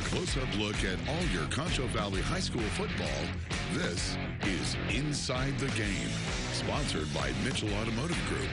close-up look at all your Concho Valley High School football. This is Inside the Game, sponsored by Mitchell Automotive Group.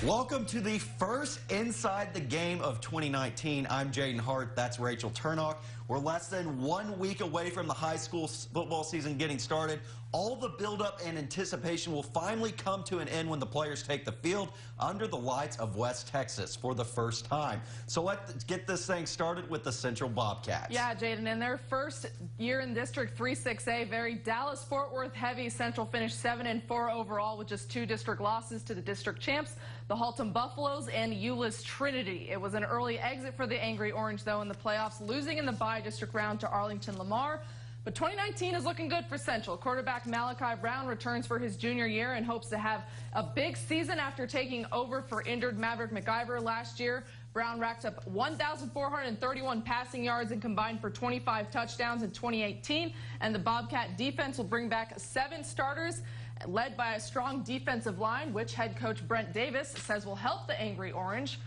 Welcome to the first Inside the Game of 2019. I'm Jaydon Hart. That's Rachel Turnock. We're less than 1 week away from the high school football season getting started. All the buildup and anticipation will finally come to an end when the players take the field under the lights of West Texas for the first time. So let's get this thing started with the Central Bobcats. Yeah, Jaydon, in their first year in District 3-6A, very Dallas-Fort Worth heavy, Central finished 7-4 overall with just 2 district losses to the district champs, the Haltom Buffaloes and Euless Trinity. It was an early exit for the Angry Orange, though, in the playoffs, losing in the bi-district round to Arlington Lamar. But 2019 is looking good for Central. Quarterback Malachi Brown returns for his junior year and hopes to have a big season after taking over for injured Maverick McIver last year. Brown racked up 1,431 passing yards and combined for 25 touchdowns in 2018. And the Bobcat defense will bring back 7 starters, led by a strong defensive line, which head coach Brent Davis says will help the Angry Orange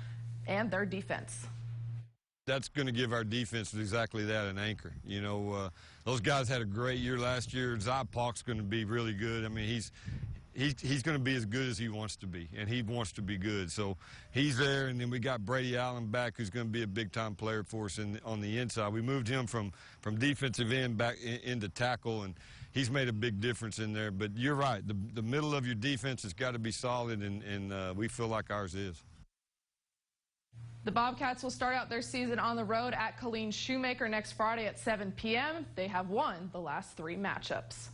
and their defense. That's going to give our defense exactly that, an anchor. You know, those guys had a great year last year. Zopak's going to be really good. I mean, he's going to be as good as he wants to be, and he wants to be good. So he's there, and then we got Brady Allen back, who's going to be a big-time player for us on the inside. We moved him from defensive end back into tackle, and he's made a big difference in there. But you're right, the middle of your defense has got to be solid, and we feel like ours is. The Bobcats will start out their season on the road at Colleen Shoemaker next Friday at 7 p.m. They have won the last 3 matchups.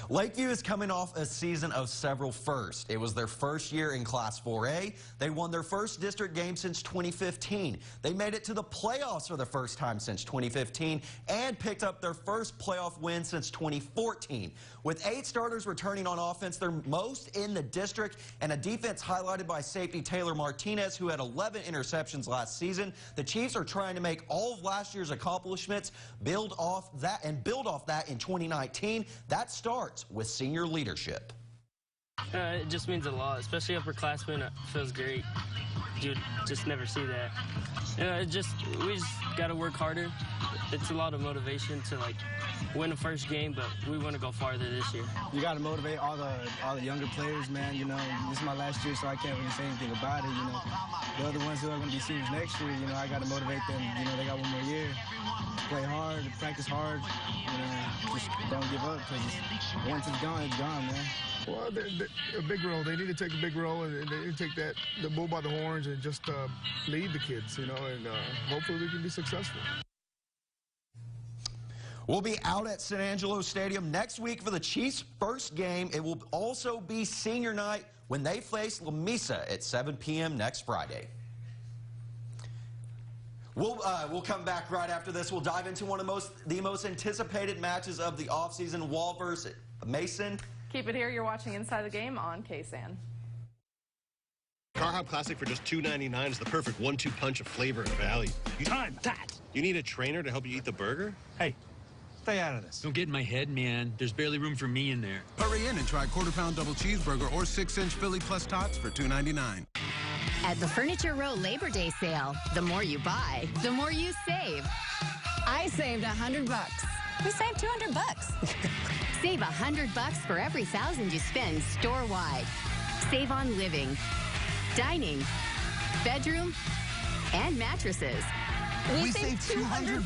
Lakeview is coming off a season of several firsts. It was their first year in Class 4A. They won their first district game since 2015. They made it to the playoffs for the first time since 2015 and picked up their first playoff win since 2014. With 8 starters returning on offense, they're most in the district, and a defense highlighted by safety Taylor Martinez, who had 11 interceptions last season. The Chiefs are trying to make all of last year's accomplishments build off that in 2019. That starts with senior leadership. It just means a lot, especially upperclassmen. It feels great. You'd just never see that. We just got to work harder. It's a lot of motivation to win the first game, but we want to go farther this year. You got to motivate all the younger players, man. You know, this is my last year, so I can't really say anything about it. You know, the other ones who are going to be seniors next year, you know, I got to motivate them. You know, they got 1 more year. Play hard, practice hard. You know, just don't give up, because once it's gone, man. Well, a big role. They need to take a big role, and they need to take the bull by the horns and just lead the kids, you know, and hopefully we can be successful. We'll be out at San Angelo Stadium next week for the Chiefs' first game. It will also be senior night when they face Lamesa at 7 p.m. next Friday. We'll come back right after this. We'll dive into one of the most anticipated matches of the offseason, Wall versus Mason. Keep it here. You're watching Inside the Game on KSAN. Car Hop Classic for just $2.99 is the perfect 1-2 punch of flavor and value. Time that! You need a trainer to help you eat the burger? Hey, stay out of this. Don't get in my head, man. There's barely room for me in there. Hurry in and try quarter-pound double cheeseburger or 6-inch Philly plus tots for $2.99. At the Furniture Row Labor Day sale, the more you buy, the more you save. I saved $100. We saved $200. Save $100 for every 1,000 you spend store-wide. Save on living, dining, bedroom, and mattresses. We saved $200.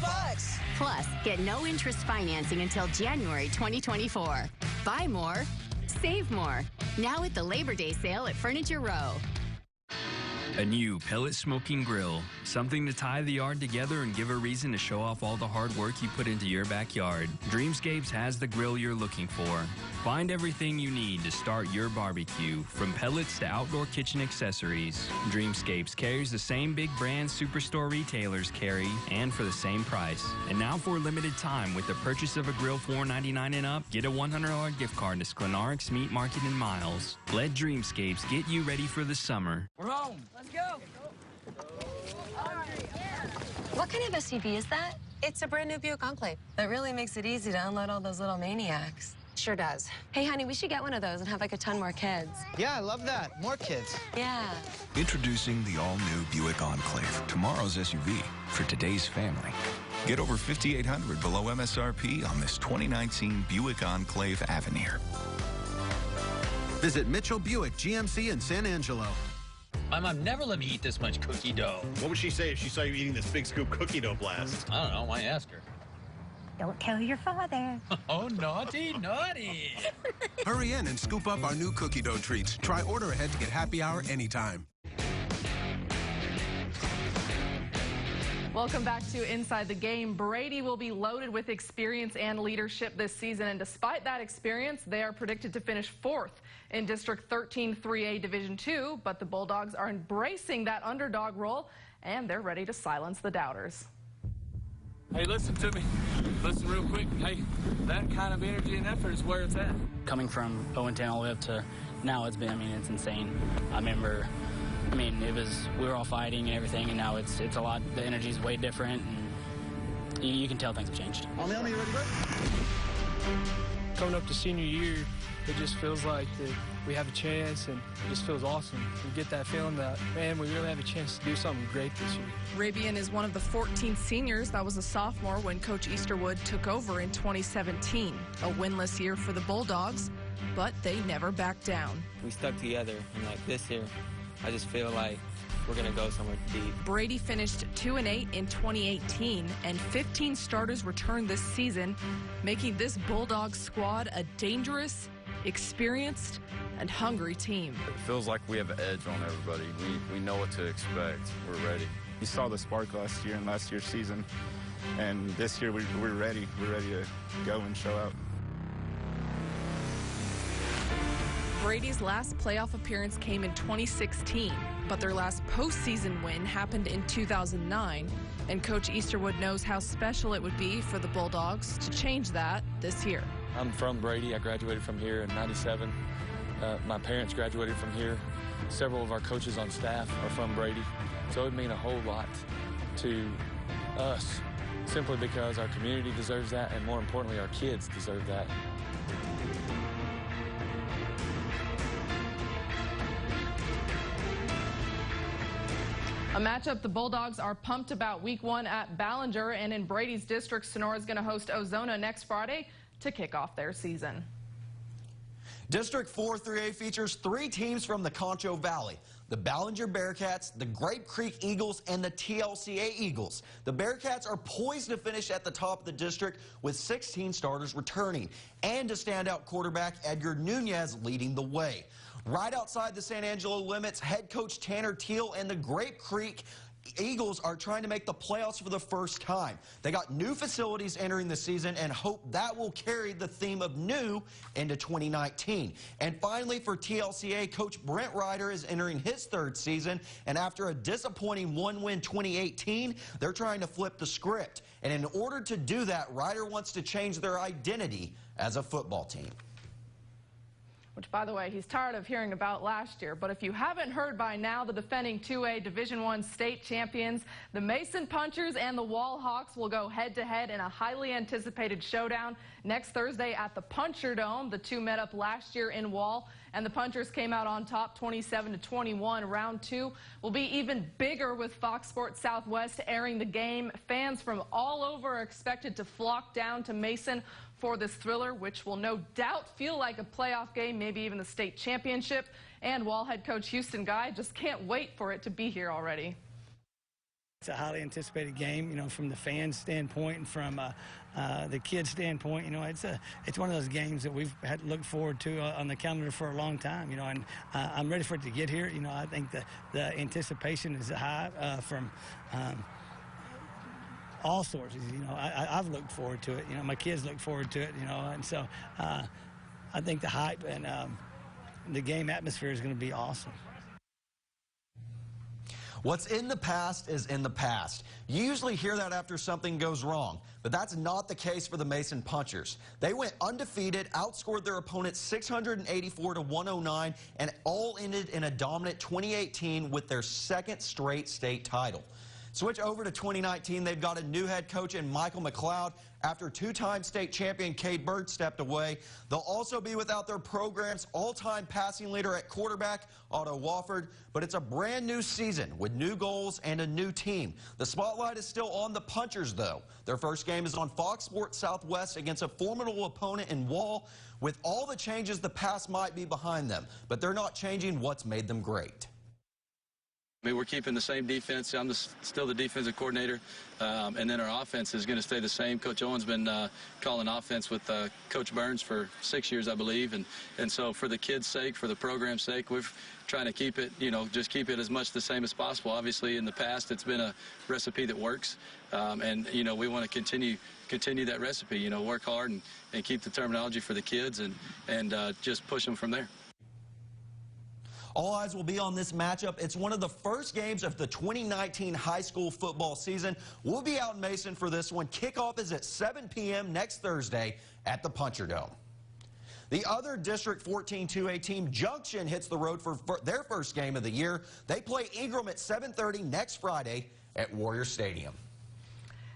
Plus, get no interest financing until January 2024. Buy more, save more. Now at the Labor Day sale at Furniture Row. A new pellet smoking grill. Something to tie the yard together and give a reason to show off all the hard work you put into your backyard. Dreamscapes has the grill you're looking for. Find everything you need to start your barbecue, from pellets to outdoor kitchen accessories. Dreamscapes carries the same big brand superstore retailers carry, and for the same price. And now for a limited time, with the purchase of a grill $4.99 and up, get a $100 gift card to Sklanarix Meat Market in Miles. Let Dreamscapes get you ready for the summer. We're home. Let's go. What kind of SUV is that? It's a brand new Buick Enclave that really makes it easy to unload all those little maniacs. Sure does. Hey, honey, we should get one of those and have like a ton more kids. Yeah, I love that. More kids. Yeah. Introducing the all-new Buick Enclave, tomorrow's SUV for today's family. Get over $5,800 below MSRP on this 2019 Buick Enclave Avenir. Visit Mitchell Buick GMC in San Angelo. My mom never let me eat this much cookie dough. What would she say if she saw you eating this big scoop cookie dough blast? I don't know. Why ask her? Don't tell your father. Oh, naughty, naughty. Hurry in and scoop up our new cookie dough treats. Try order ahead to get happy hour anytime. Welcome back to Inside the Game. Brady will be loaded with experience and leadership this season, and despite that experience, they are predicted to finish 4th in District 13 3A Division II, but the Bulldogs are embracing that underdog role, and they're ready to silence the doubters. Hey, listen to me. Listen real quick. Hey, that kind of energy and effort is where it's at. Coming from 0-10 all the way up to now, it's it's insane. I remember, we were all fighting and everything, and now it's a lot, the energy's way different, and you can tell things have changed. On the you ready, bro? Coming up to senior year, it just feels like that we have a chance, and it just feels awesome. You get that feeling that, man, we really have a chance to do something great this year. Rabian is one of the 14 seniors that was a sophomore when Coach Easterwood took over in 2017. A winless year for the Bulldogs, but they never backed down. We stuck together, and like this year, I just feel like we're going to go somewhere deep. Brady finished 2-8 in 2018, and 15 starters returned this season, making this Bulldogs squad a dangerous, experienced, and hungry team. It feels like we have an edge on everybody. We know what to expect. We're ready. You saw the spark last year in last year's season, and this year we're ready. We're ready to go and show out. Brady's last playoff appearance came in 2016, but their last postseason win happened in 2009, and Coach Easterwood knows how special it would be for the Bulldogs to change that this year. I'm from Brady. I graduated from here in '97. My parents graduated from here. Several of our coaches on staff are from Brady, so it would mean a whole lot to us, simply because our community deserves that, and more importantly, our kids deserve that. A matchup the Bulldogs are pumped about week 1 at Ballinger, and in Brady's district, Sonora is going to host Ozona next Friday to kick off their season. District 4 3A features 3 teams from the Concho Valley: the Ballinger Bearcats, the Grape Creek Eagles, and the TLCA Eagles. The Bearcats are poised to finish at the top of the district with 16 starters returning, and a standout quarterback, Edgar Nunez, leading the way. Right outside the San Angelo limits, head coach Tanner Teal and the Grape Creek Eagles are trying to make the playoffs for the first time. They got new facilities entering the season and hope that will carry the theme of new into 2019. And finally, for TLCA, Coach Brent Ryder is entering his 3rd season, and after a disappointing 1-win 2018, they're trying to flip the script. And in order to do that, Ryder wants to change their identity as a football team. Which, by the way, he's tired of hearing about last year. But if you haven't heard by now, the defending 2A Division I state champions, the Mason Punchers and the Wall Hawks, will go head-to-head in a highly anticipated showdown next Thursday at the Puncher Dome. The two met up last year in Wall, and the Punchers came out on top 27-21. Round 2 will be even bigger, with Fox Sports Southwest airing the game. Fans from all over are expected to flock down to Mason for this thriller, which will no doubt feel like a playoff game, maybe even the state championship. And Wall head coach Houston Guy just can't wait for it to be here already. It's a highly anticipated game, from the fans' standpoint and from the kids' standpoint. It's one of those games that we've had to look forward to on the calendar for a long time. And I'm ready for it to get here. I think the anticipation is high from all sources. I've looked forward to it. My kids look forward to it. And so I think the hype and the game atmosphere is going to be awesome. What's in the past is in the past. You usually hear that after something goes wrong, but that's not the case for the Mason Punchers. They went undefeated, outscored their opponents 684-109, and all ended in a dominant 2018 with their 2nd straight state title. Switch over to 2019. They've got a new head coach in Michael McLeod after two-time state champion Cade Bird stepped away. They'll also be without their program's all-time passing leader at quarterback, Otto Wofford. But it's a brand new season with new goals and a new team. The spotlight is still on the Punchers, though. Their first game is on Fox Sports Southwest against a formidable opponent in Wall. With all the changes, the past might be behind them, but they're not changing what's made them great. I mean, we're keeping the same defense. I'm still the defensive coordinator, and then our offense is going to stay the same. Coach Owen's been calling offense with Coach Burns for 6 years, I believe, and so for the kids' sake, for the program's sake, we're trying to keep it, just keep it as much the same as possible. Obviously, in the past, it's been a recipe that works, and we want to continue that recipe. Work hard and keep the terminology for the kids, and just push them from there. All eyes will be on this matchup. It's one of the first games of the 2019 high school football season. We'll be out in Mason for this one. Kickoff is at 7 p.m. next Thursday at the Puncher Dome. The other District 14 2A team, Junction, hits the road for their first game of the year. They play Ingram at 7:30 next Friday at Warrior Stadium.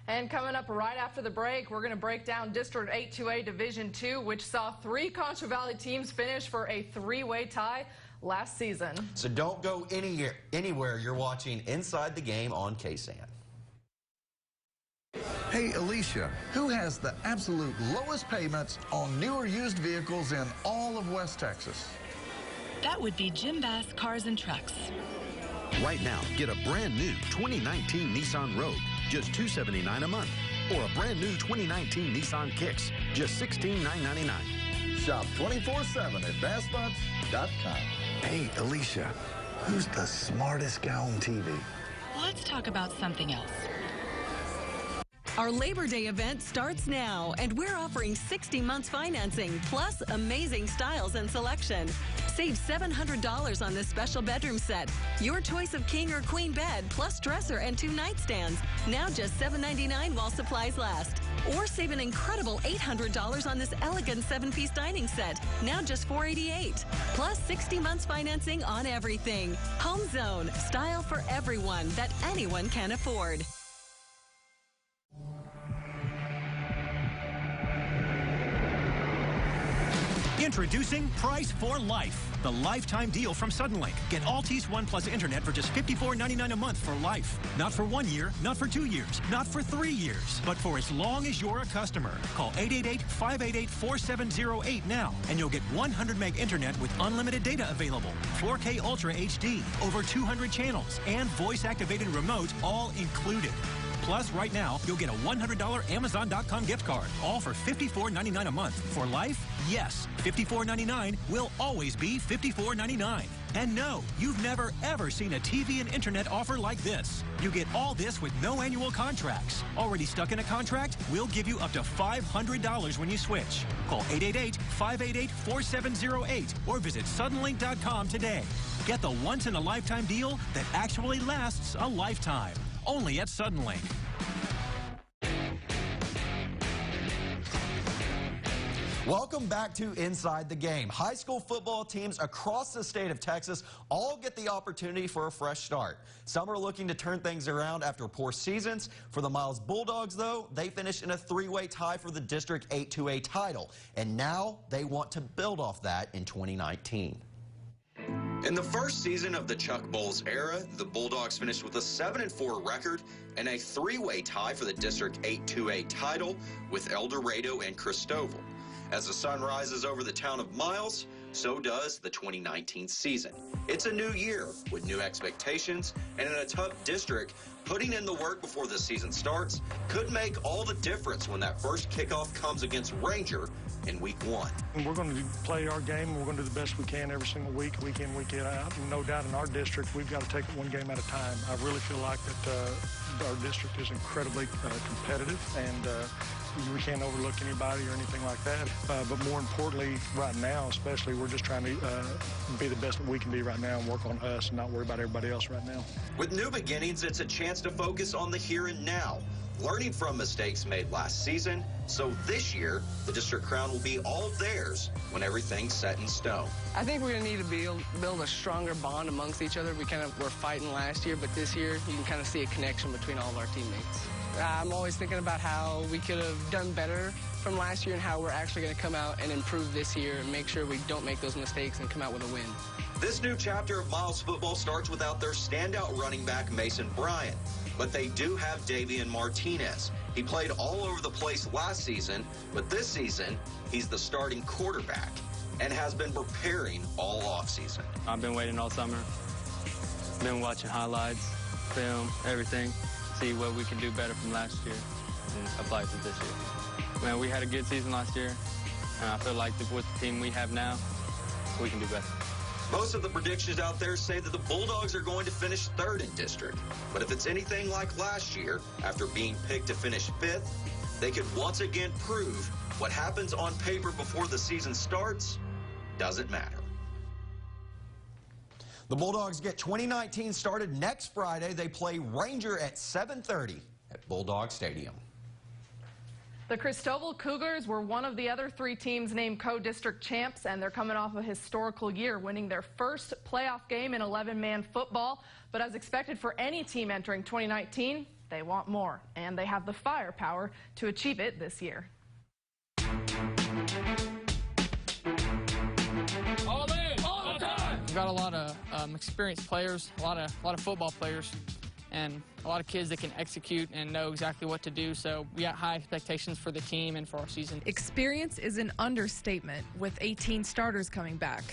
And coming up right after the break, we're going to break down District 8 2A Division 2, which saw 3 Concho Valley teams finish for a 3-way tie last season. So don't go anywhere. You're watching Inside the Game on KSAN. Hey, Alicia, who has the absolute lowest payments on new or used vehicles in all of West Texas? That would be Jim Bass Cars and Trucks. Right now, get a brand new 2019 Nissan Rogue, just $279 a month, or a brand new 2019 Nissan Kicks, just $16,999. Shop 24/7 at BassBuds.com. Hey, Alicia, who's the smartest guy on TV? Let's talk about something else. Our Labor Day event starts now, and we're offering 60 months financing, plus amazing styles and selection. Save $700 on this special bedroom set. Your choice of king or queen bed, plus dresser and 2 nightstands. Now just $7.99 while supplies last. Or save an incredible $800 on this elegant 7-piece dining set. Now just $488. Plus 60 months financing on everything. Home Zone, style for everyone that anyone can afford. Introducing Price for Life, the lifetime deal from Suddenlink. Get Altice One Plus Internet for just $54.99 a month for life. Not for 1 year, not for 2 years, not for 3 years, but for as long as you're a customer. Call 888-588-4708 now, and you'll get 100 meg internet with unlimited data available, 4K Ultra HD, over 200 channels, and voice-activated remote, all included. Plus, right now, you'll get a $100 Amazon.com gift card, all for $54.99 a month. For life, yes, $54.99 will always be $54.99. And no, you've never, ever seen a TV and internet offer like this. You get all this with no annual contracts. Already stuck in a contract? We'll give you up to $500 when you switch. Call 888-588-4708 or visit Suddenlink.com today. Get the once-in-a-lifetime deal that actually lasts a lifetime. Only at Suddenlink. Welcome back to Inside the Game. High school football teams across the state of Texas all get the opportunity for a fresh start. Some are looking to turn things around after poor seasons. For the Miles Bulldogs, though, they finished in a 3-way tie for the District 8 2A title, and now they want to build off that in 2019. In the first season of the Chuck Bowles era, the Bulldogs finished with a 7-4 record and a 3-way tie for the District 8 2A title with El Dorado and Cristoval. As the sun rises over the town of Miles, so does the 2019 season. It's a new year with new expectations, and in a tough district, putting in the work before the season starts could make all the difference when that first kickoff comes against Ranger in week 1. We're going to play our game, and we're going to do the best we can every single week, week in, week out. No doubt in our district, we've got to take it one game at a time. I really feel like that our district is incredibly competitive, and we can't overlook anybody or anything like that. But more importantly, right now, especially, we're just trying to be the best that we can be right now and work on us and not worry about everybody else right now. With new beginnings, it's a chance to focus on the here and now. learning from mistakes made last season, so this year, the district crown will be all theirs when everything's set in stone. I think we're going to need to build a stronger bond amongst each other. We were fighting last year, but this year, you can kind of see a connection between all of our teammates. I'm always thinking about how we could have done better from last year and how we're actually going to come out and improve this year and make sure we don't make those mistakes and come out with a win. This new chapter of Miles football starts without their standout running back, Mason Bryant. But they do have Davian Martinez. He played all over the place last season, but this season, he's the starting quarterback and has been preparing all offseason. I've been waiting all summer. Been watching highlights, film, everything, see what we can do better from last year and apply it to this year. Man, we had a good season last year, and I feel like with the team we have now, we can do better. Most of the predictions out there say that the Bulldogs are going to finish third in district. But if it's anything like last year, after being picked to finish fifth, they could once again prove what happens on paper before the season starts doesn't matter. The Bulldogs get 2019 started next Friday. They play Ranger at 7:30 at Bulldog Stadium. The Cristobal Cougars were one of the other 3 teams named co-district champs, and they're coming off a historical year, winning their first playoff game in 11-man football. But as expected for any team entering 2019, they want more, and they have the firepower to achieve it this year. All in, all the time. We've got a lot of experienced players, a lot of football players, and a lot of kids that can execute and know exactly what to do. So we got high expectations for the team and for our season. Experience is an understatement with 18 starters coming back,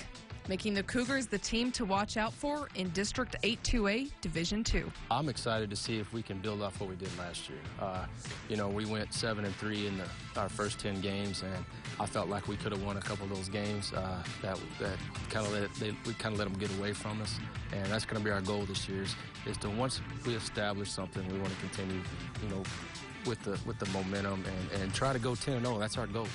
making the Cougars the team to watch out for in District 8-2A Division II. I'm excited to see if we can build off what we did last year. You know, we went 7-3 in our first 10 games, and I felt like we could have won a couple of those games that kind of let them get away from us. And that's going to be our goal this year is to, once we establish something, we want to continue, you know, with the momentum and try to go 10-0. That's our goal.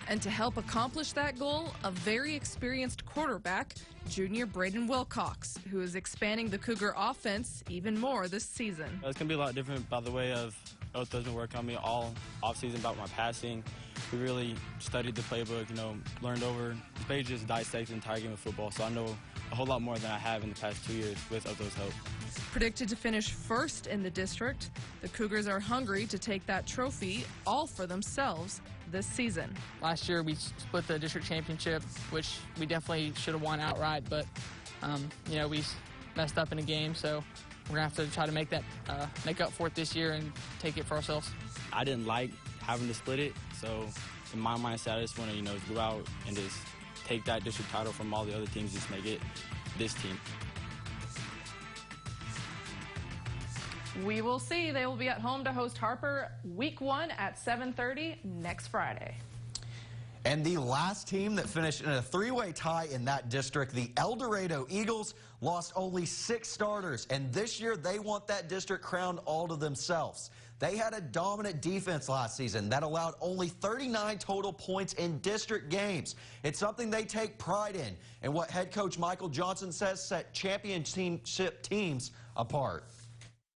And to help accomplish that goal, a very experienced quarterback, junior Braden Wilcox, who is expanding the Cougar offense even more this season. It's going to be a lot different by the way of Otho's been working on me all offseason about my passing. We really studied the playbook, you know, learned over, basically just dissect the entire game of football, so I know a whole lot more than I have in the past 2 years with Otho's help. Predicted to finish first in the district, the Cougars are hungry to take that trophy all for themselves this season. Last year we split the district championship, which we definitely should have won outright, but you know, we messed up in a game, so we're gonna have to try to make up for it this year and take it for ourselves. I didn't like having to split it, so in my mindset, I just want to, you know, go out and just take that district title from all the other teams, just make it this team. We will see. They will be at home to host Harper week 1 at 7:30 next Friday. And the last team that finished in a 3-way tie in that district, the El Dorado Eagles, lost only 6 starters. And this year, they want that district crown all to themselves. They had a dominant defense last season that allowed only 39 total points in district games. It's something they take pride in, and what head coach Michael Johnson says set championship teams apart.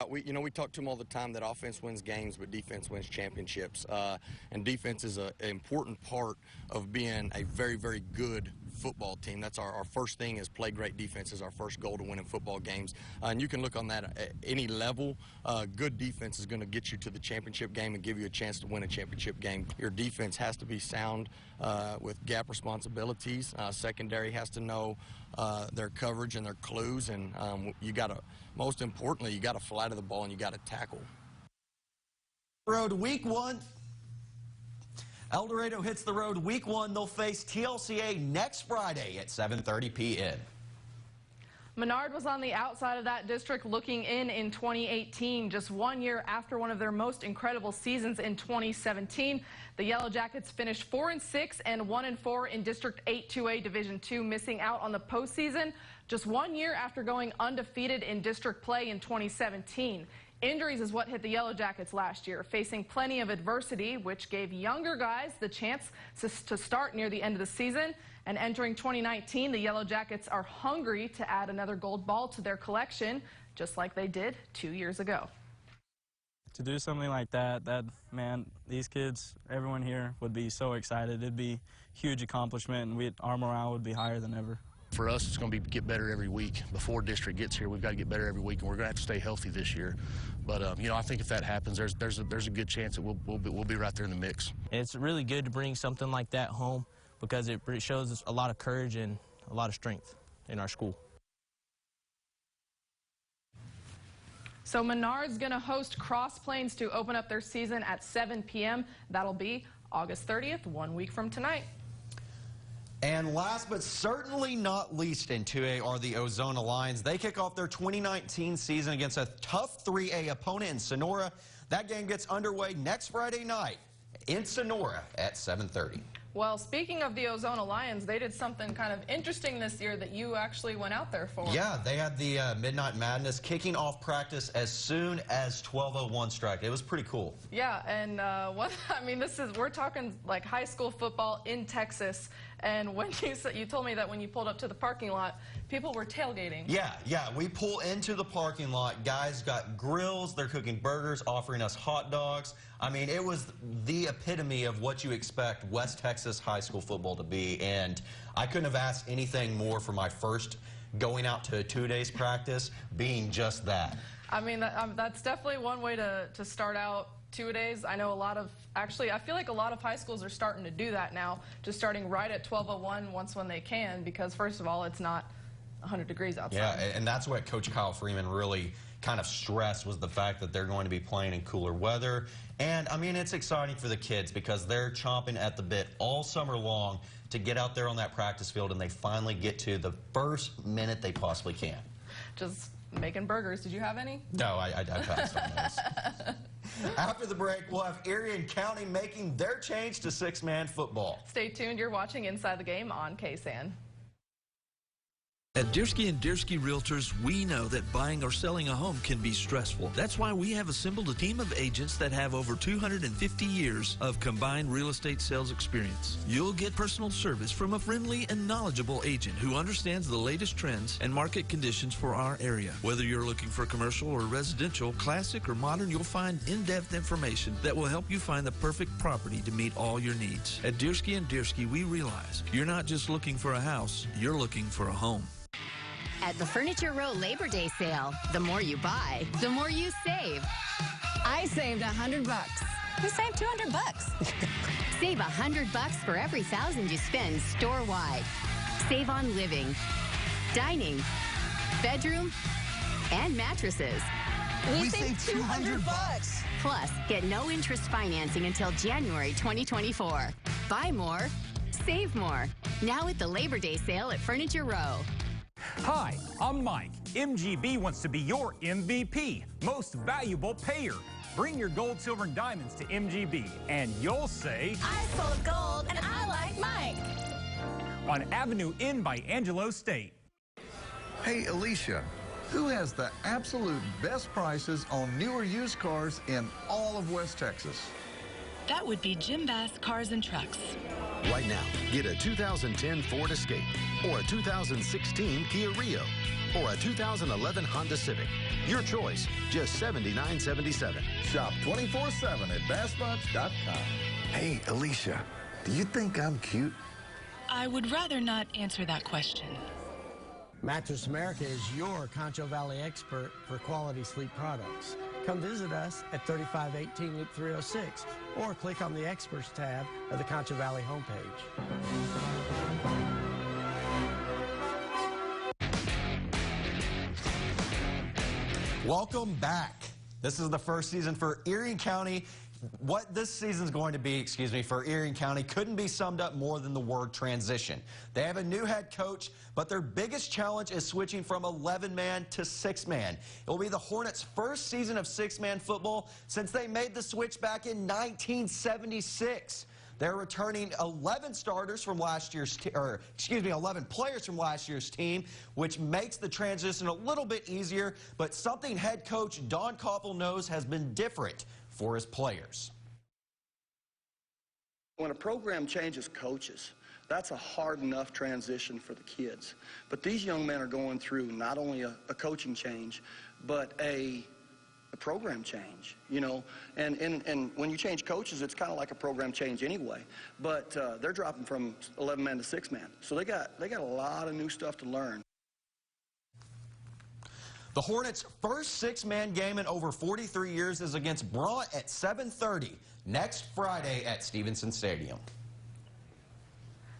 We talk to them all the time that offense wins games, but defense wins championships. And defense is an important part of being a very, very good football team. That's our first thing, is play great defense is our first goal to win in football games. And you can look on that at any level. Good defense is going to get you to the championship game and give you a chance to win a championship game. Your defense has to be sound with gap responsibilities. Secondary has to know their coverage and their clues, and you got to, most importantly, you got to fly to the ball and you got to tackle. Road week 1. El Dorado hits the road week 1. They'll face TLCA next Friday at 7:30 p.m. Menard was on the outside of that district looking in 2018, just 1 year after one of their most incredible seasons in 2017. The Yellow Jackets finished 4-6 and 1-4 in District 8-2A Division II, missing out on the postseason just 1 year after going undefeated in district play in 2017. Injuries is what hit the Yellow Jackets last year, facing plenty of adversity, which gave younger guys the chance to start near the end of the season. And entering 2019, the Yellow Jackets are hungry to add another gold ball to their collection, just like they did 2 years ago. To do something like that, man, these kids, everyone here would be so excited. It'd be a huge accomplishment, and our morale would be higher than ever. For us, it's going to be get better every week. Before district gets here, we've got to get better every week, and we're going to have to stay healthy this year. But you know, I think if that happens, there's a good chance that we'll be right there in the mix. It's really good to bring something like that home because it shows us a lot of courage and a lot of strength in our school. So Menard's going to host Cross Plains to open up their season at 7 p.m. That'll be August 30th, 1 week from tonight. And last but certainly not least in 2A are the Ozona Lions. They kick off their 2019 season against a tough 3A opponent in Sonora. That game gets underway next Friday night in Sonora at 7:30. Well, speaking of the Ozona Lions, they did something kind of interesting this year that you actually went out there for. Yeah, they had the Midnight Madness kicking off practice as soon as 12:01 struck. It was pretty cool. Yeah, and we're talking like high school football in Texas. And when you told me that when you pulled up to the parking lot, people were tailgating. Yeah, we pull into the parking lot. Guys got grills. They're cooking burgers, offering us hot dogs. I mean, it was the epitome of what you expect West Texas high school football to be. And I couldn't have asked anything more for my first going out to a 2 days practice being just that. I mean, that's definitely one way to start out 2 days. I know I feel like a lot of high schools are starting to do that now, just starting right at 12:01 when they can, because first of all, it's not 100 degrees outside. Yeah, and that's what Coach Kyle Freeman really kind of stressed, was the fact that they're going to be playing in cooler weather. And I mean, it's exciting for the kids because they're chomping at the bit all summer long to get out there on that practice field, and they finally get to the first minute they possibly can. Just making burgers. Did you have any? No, I passed on those. After the break, we'll have Erie and County making their change to six-man football. Stay tuned. You're watching Inside the Game on KSAN. At Diersky & Diersky Realtors, we know that buying or selling a home can be stressful. That's why we have assembled a team of agents that have over 250 years of combined real estate sales experience. You'll get personal service from a friendly and knowledgeable agent who understands the latest trends and market conditions for our area. Whether you're looking for commercial or residential, classic or modern, you'll find in-depth information that will help you find the perfect property to meet all your needs. At Diersky & Diersky, we realize you're not just looking for a house, you're looking for a home. At the Furniture Row Labor Day sale, the more you buy, the more you save. I saved $100. You saved $200. Save $100 for every $1,000 you spend store-wide. Save on living, dining, bedroom, and mattresses. We saved $200. Plus, get no interest financing until January 2024. Buy more, save more. Now at the Labor Day sale at Furniture Row. Hi, I'm Mike. MGB wants to be your MVP, most valuable payer. Bring your gold, silver, and diamonds to MGB, and you'll say, I sold gold, and I like Mike. On Avenue N by Angelo State. Hey, Alicia, who has the absolute best prices on newer used cars in all of West Texas? That would be Jim Bass Cars and Trucks. Right now, get a 2010 Ford Escape, or a 2016 Kia Rio, or a 2011 Honda Civic. Your choice, just $79.77. Shop 24/7 at BassBucks.com. Hey, Alicia, do you think I'm cute? I would rather not answer that question. Mattress America is your Concho Valley expert for quality sleep products. Come visit us at 3518 Loop 306 or click on the Experts tab of the Concho Valley homepage. Welcome back. This is the first season for Erie County. What this season's going to be, for Erie County couldn't be summed up more than the word transition. They have a new head coach, but their biggest challenge is switching from 11-man to 6-man. It will be the Hornets' first season of 6-man football since they made the switch back in 1976. They're returning 11 starters from last year's, 11 players from last year's team, which makes the transition a little bit easier, but something head coach Don Koppel knows has been different for his players. When a program changes coaches, that's a hard enough transition for the kids. But these young men are going through not only a coaching change, but a the program change, you know. And when you change coaches, it's kind of like a program change anyway. But they're dropping from 11-man to 6-man. So they got a lot of new stuff to learn. The Hornets' first 6-man game in over 43 years is against Brant at 7:30 next Friday at Stevenson Stadium.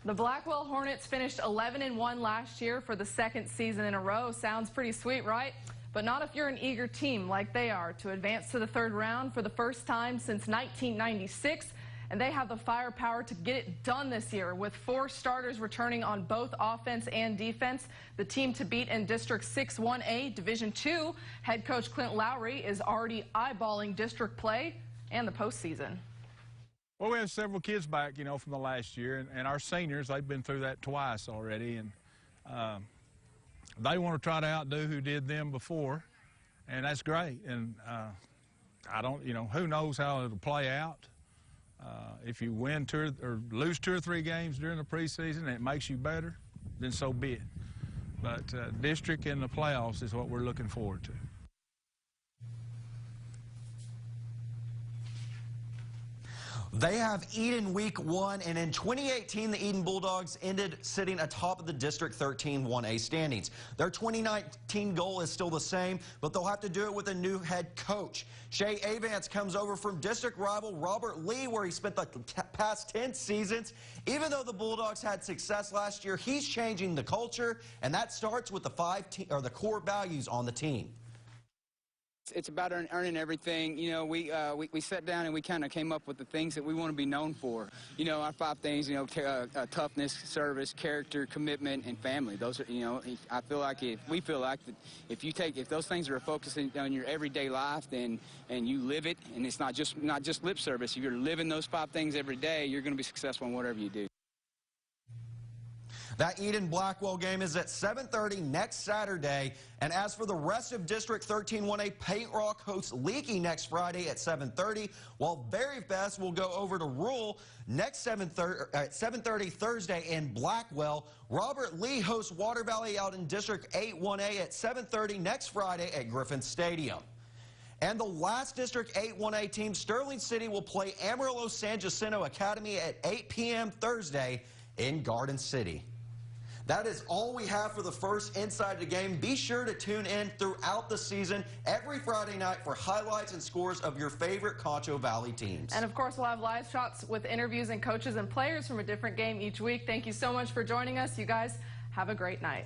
The Blackwell Hornets finished 11-1 last year for the second season in a row. Sounds pretty sweet, right? But not if you're an eager team like they are to advance to the third round for the first time since 1996. And they have the firepower to get it done this year with 4 starters returning on both offense and defense. The team to beat in District 6-1A Division II. Head coach Clint Lowry is already eyeballing district play and the postseason. Well, we have several kids back, you know, from the last year, and our seniors, they've been through that twice already, and they want to try to outdo who did them before, and that's great. And I don't, you know, who knows how it'll play out. If you win or lose 2 or 3 games during the preseason and it makes you better, then so be it. But district and the playoffs is what we're looking forward to. They have Eden week 1, and in 2018, the Eden Bulldogs ended sitting atop of the District 13 1A standings. Their 2019 goal is still the same, but they'll have to do it with a new head coach. Shay Avance comes over from district rival Robert Lee, where he spent the past 10 seasons. Even though the Bulldogs had success last year, he's changing the culture, and that starts with the core values on the team. It's about earning everything. You know, we sat down and we kind of came up with the things that we want to be known for. You know, our 5 things, you know, toughness, service, character, commitment, and family. Those are, you know, I feel like we feel like that if those things are focusing on your everyday life, and you live it, and it's not just lip service. If you're living those 5 things every day, you're going to be successful in whatever you do. That Eden Blackwell game is at 7:30 next Saturday. And as for the rest of District 13 1A, Paint Rock hosts Leakey next Friday at 7:30, while Very Best will go over to Rural next at 7:30 Thursday in Blackwell. Robert Lee hosts Water Valley out in District 8 1A at 7:30 next Friday at Griffin Stadium. And the last District 8 1A team, Sterling City, will play Amarillo San Jacinto Academy at 8 p.m. Thursday in Garden City. That is all we have for the first Inside the Game. Be sure to tune in throughout the season every Friday night for highlights and scores of your favorite Concho Valley teams. And of course, we'll have live shots with interviews and coaches and players from a different game each week. Thank you so much for joining us. You guys have a great night.